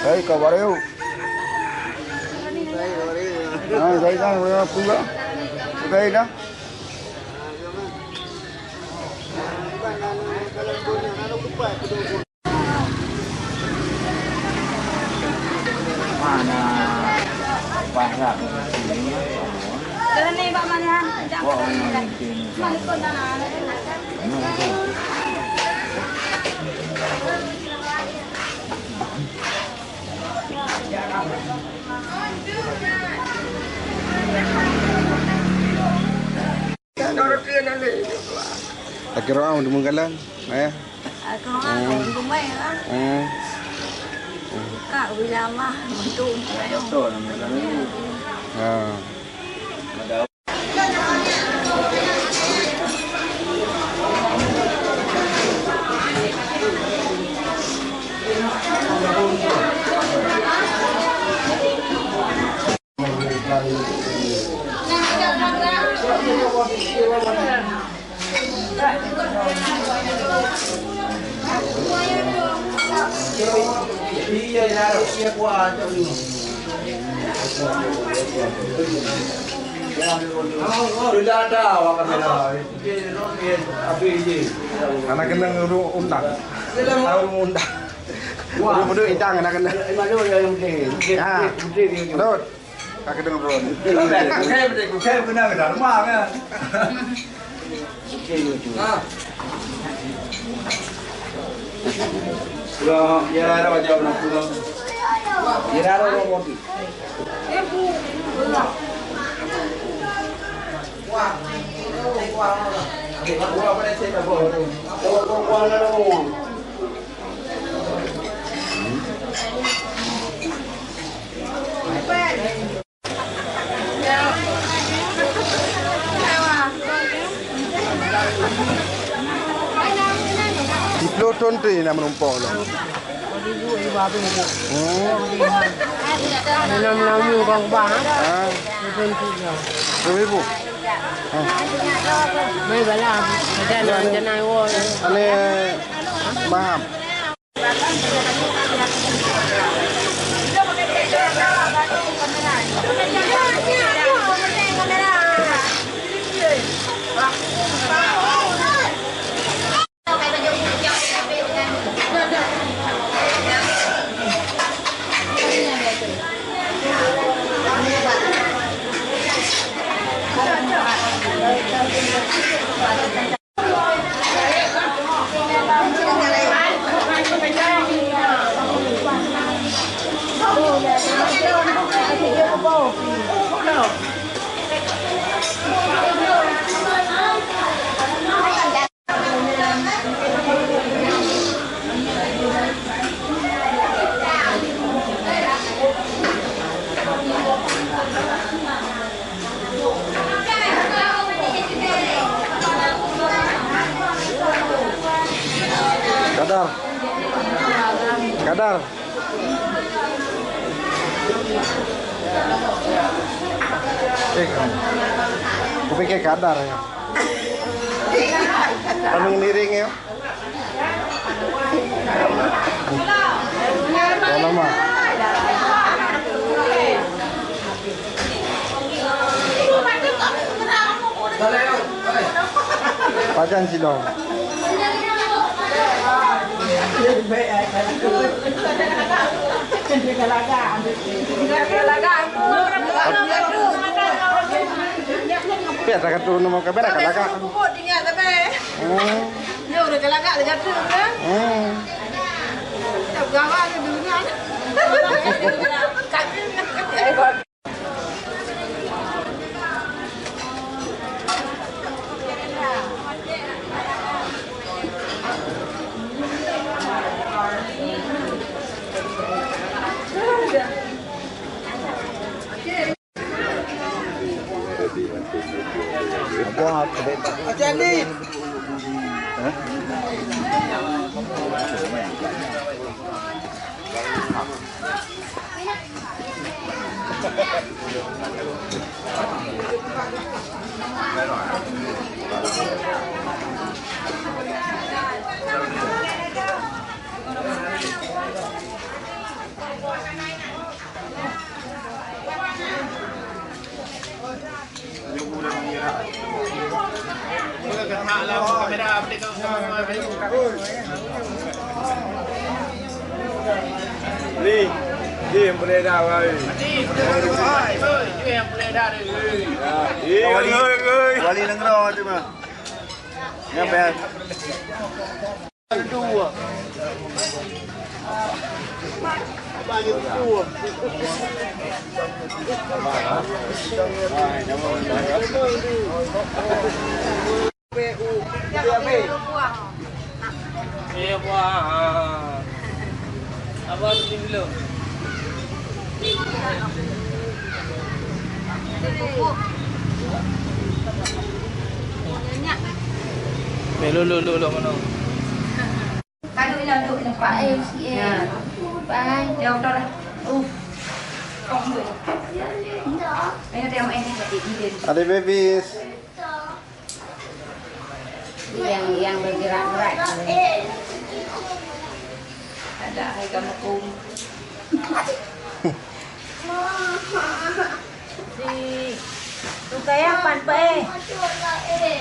S2: Đấy cậu vào đây không? Đấy ra rồi phun nữa. Đây đó.
S6: Đây Pak Manihan, jangan Malikun
S2: Akhirnya mau dimungkalan, ya?
S6: Aku rumah ya. Kak Wilama mentung.
S2: Anak kena undang. Tahu undang. Mudah intang anak kena. Ya. Betul. Kak kena bro. Saya benar benar rumah kan. Sudah ya ada wajah nak pulang. Ya ada orang mati. Di Pluton tu nak menumpang lah.
S3: Nam kong ba?
S2: Ribu.
S3: May bala. Jangan wo.
S2: Ane maham. Kadar. Kadar. Aku pikir kadar ya. Kamu ngeliring ya. Lama. Pajan silong. Biar tak tu nama kabar kalaga. Jadi.
S8: Đi em boleh dah ơi.
S9: Wali Negara tu mah. Yang best. Dua. Bagi dua.
S8: Eh buah. Apa tu dulu? Lu mana?
S6: Kado ni duduk ni Pak. Ya. Bye. Jom dah. Không được. Đây là đeo em đi đi.
S9: Ada babies.
S6: Yang bergerak-gerak. Ada hai kamu kum.
S4: Tu kaya pan pe.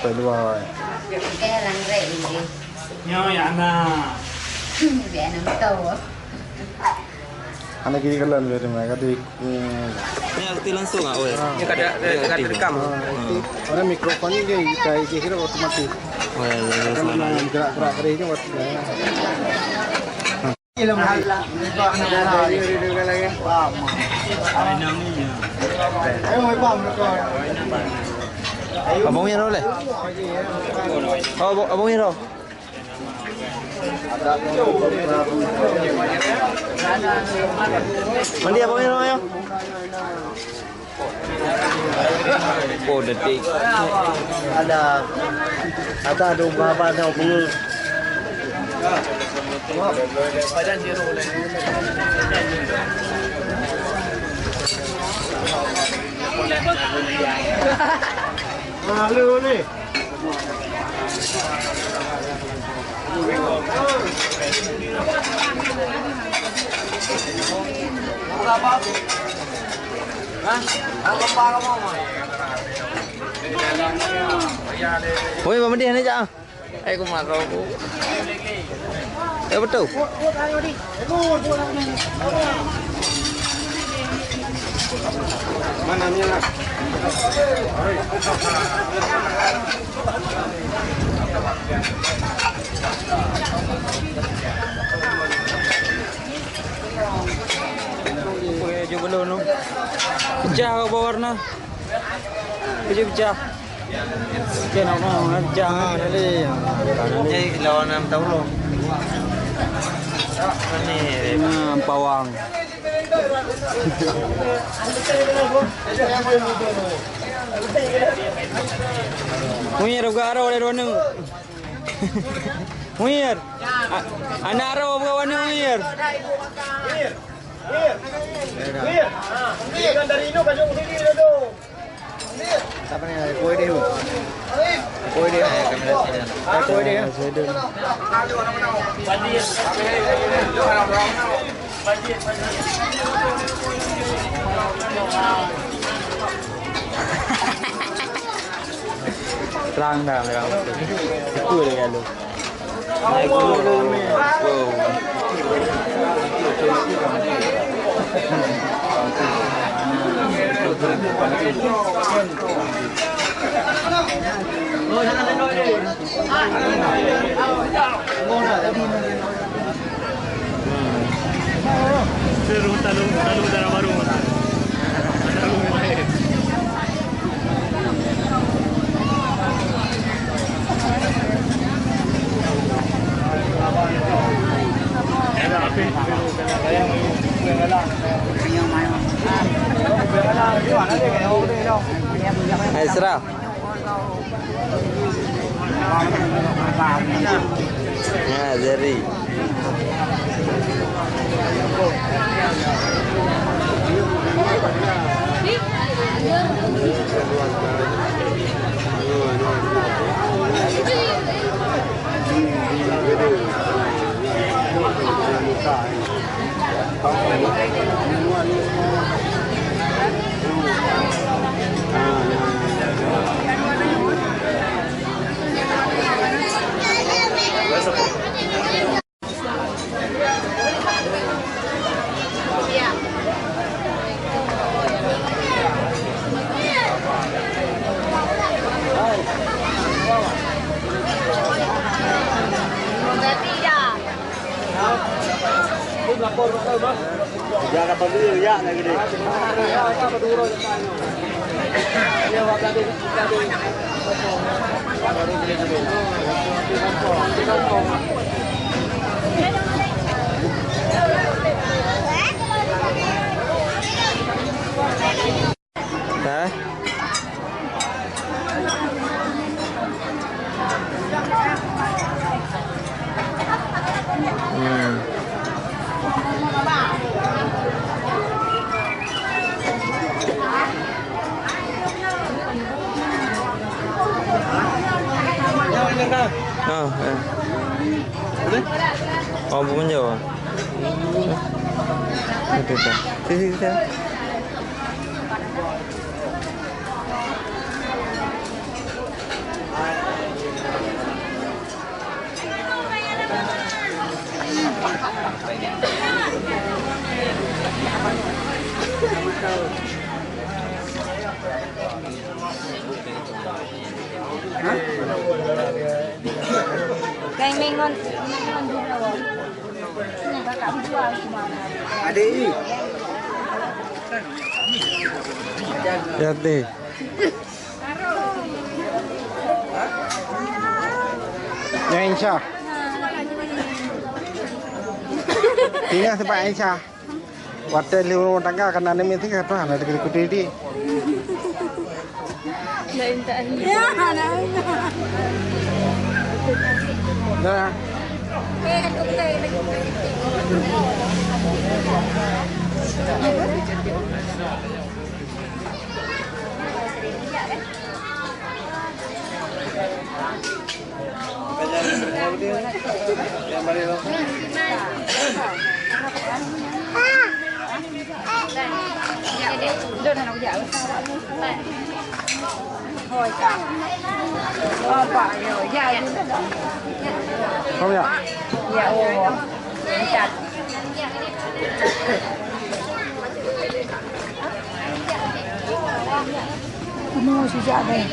S9: Peluai.
S6: Kaya lang rek ni.
S7: Nyo ya na.
S6: Biar nam tahu.
S9: Anak kiri kalan dari mereka di.
S8: Ni aktif langsung ah, oi. Ni kada rekam.
S9: Orang mikrofon ni dia kira otomatis.
S8: Oh ya,
S9: Kan gerak-gerak kerja waktu.
S2: Ilang mahal lang.
S8: Abang Hero le. Oh, Abang Hero. Mandi Abang Hero ayo. Oh, detik.
S9: Ada domba pada bulu.
S8: Badan Hero le.
S9: Malu ni.
S8: Oi, Bang Mandi ni jap. Aku marah aku. Betul.
S9: Mana ni lah?
S8: Kerja belum tu. Pecah kau bawa warna. Kerja pecah. Okey nak pecah ni. Ni lawan 6 tahun lo. Ni pawang. Muir juga arah oleh warna. Muir. Anak arah bukan warna muir.
S2: Mir kan dari Indo kajong sini tu.
S9: Siapa ni? Koi dia. Koi dia. Koi dia.
S8: Terang dah terang. Itu dia lu. Naik dulu. Wow.
S2: Oh, jangan tengok ni.
S9: Talong darah baru. Talong lain.
S8: Hai serah. Nah, Zeri. Jangan pembeli ya lagi deh. Hah? Oh, oh, bukan jauh. Itu dah. Sisi.
S4: Kayak mengon dulu. Ini kakak jual semua.
S2: Adik.
S8: Jadi.
S2: Ya Aisyah. Tinggal sebab Aisyah. Waktu liur tangga kan ane mesti kata anak ikut ini.
S4: Ya, ada.
S2: Dah.
S4: Thôi cả. Quả rồi, dài
S2: Không nhỉ?
S4: dạ ồ. Chặt. Mua gì dạ đây?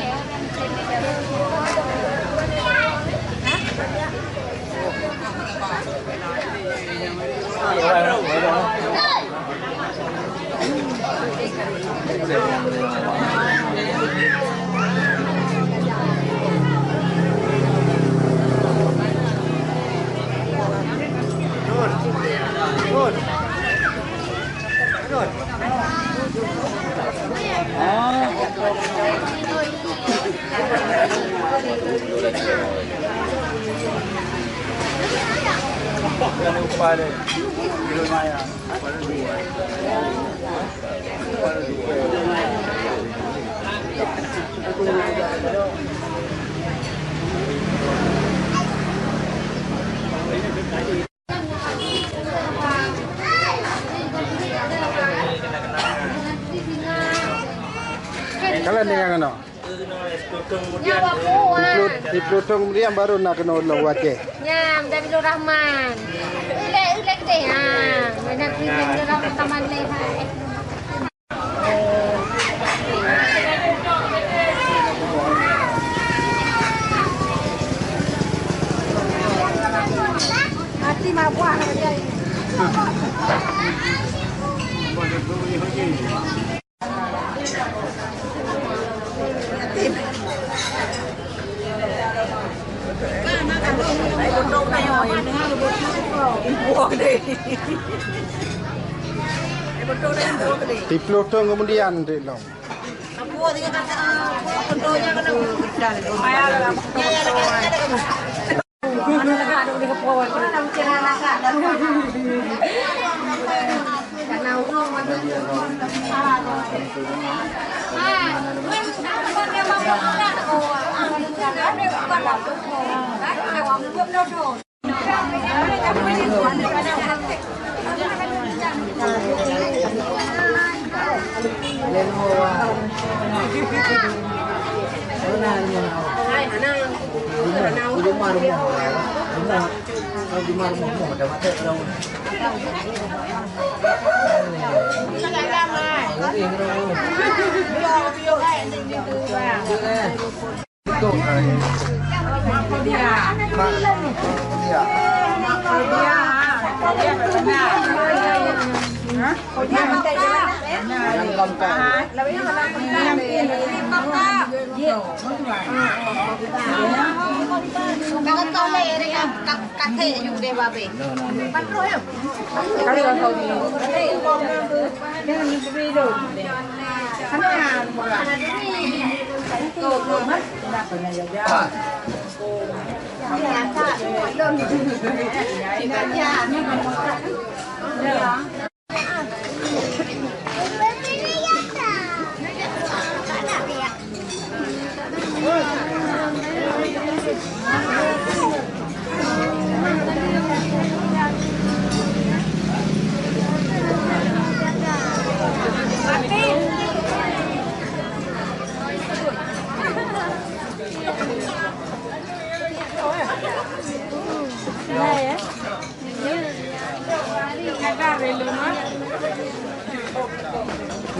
S9: Jangan lupa deh. Lumayan.
S2: Kalian dengan ano? Diplotong kemudian baru nak kena ulang wajah.
S5: Nyam, dari Nur Rahman. Ulek deh. Banyak krimen dalam taman leha. Mati mah buah dia.
S9: Dipelotong kemudian dek long.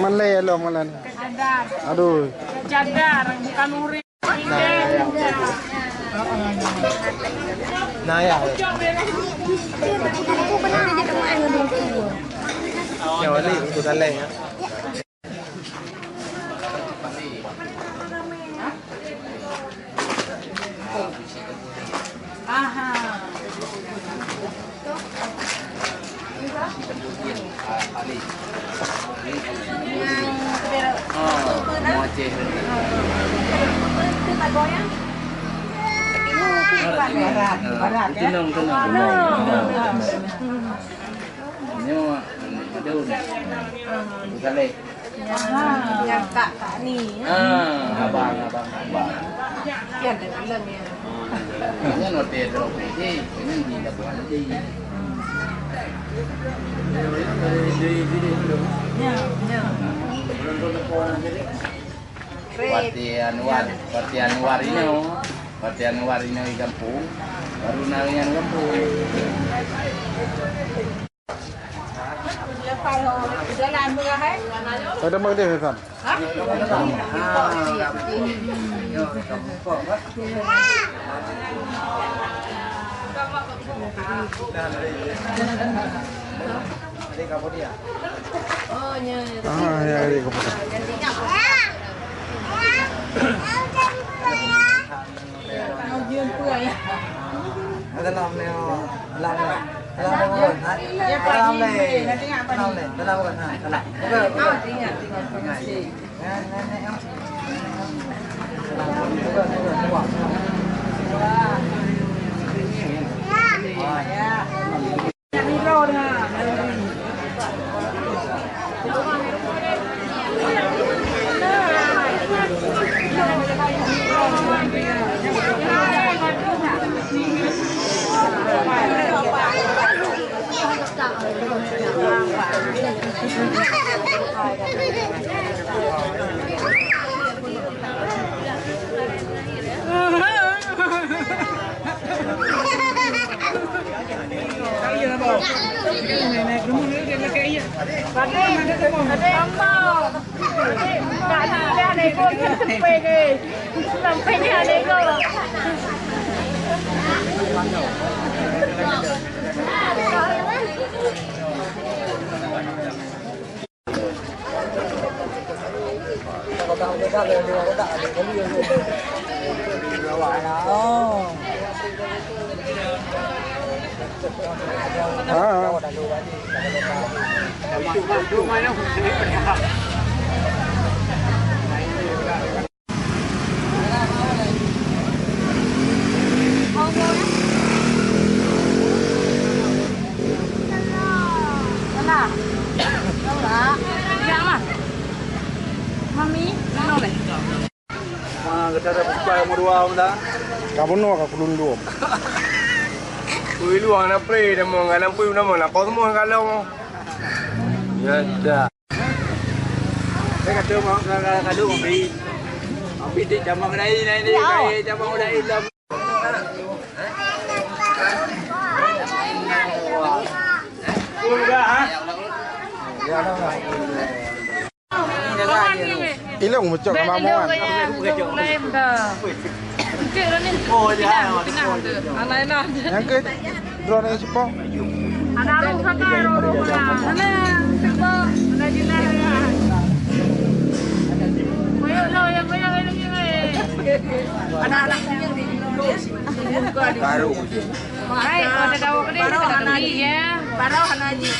S9: Mana lo malan? Aduh.
S7: Cadar, bukan uri.
S1: Nah ya. Ya wali itu daleng ya.
S7: Aha.
S2: Partian warina di kampung, baru narian kampung.
S9: Ada mak dia kan? Ah, ya, ini kepada.
S8: Ada lam neo, lam neo, lam neo, lam neo,
S9: Kamu nu aku lundum.
S1: Ui luang na pre dah mau ngalang pui na mau nak kau semua kalau. Ya dah.
S8: Saya kata mau kado ambil di cabang lain ni kai cabang lain dah.
S7: Udah ha.
S9: Ilang muncul sama muan.
S6: Lem dah. Cik dah ni. Oh dia. Anak nak.
S9: Yang ke drone yang cepat.
S6: Ada orang pakai orang mana? Mana? Siapa? Mana jinak ya? Koyak lo yang koyak ini ni. Anak-anak yang di
S1: Baru.
S6: Hai, ada dawa kedai. Baru anak ya. Baru anak ji.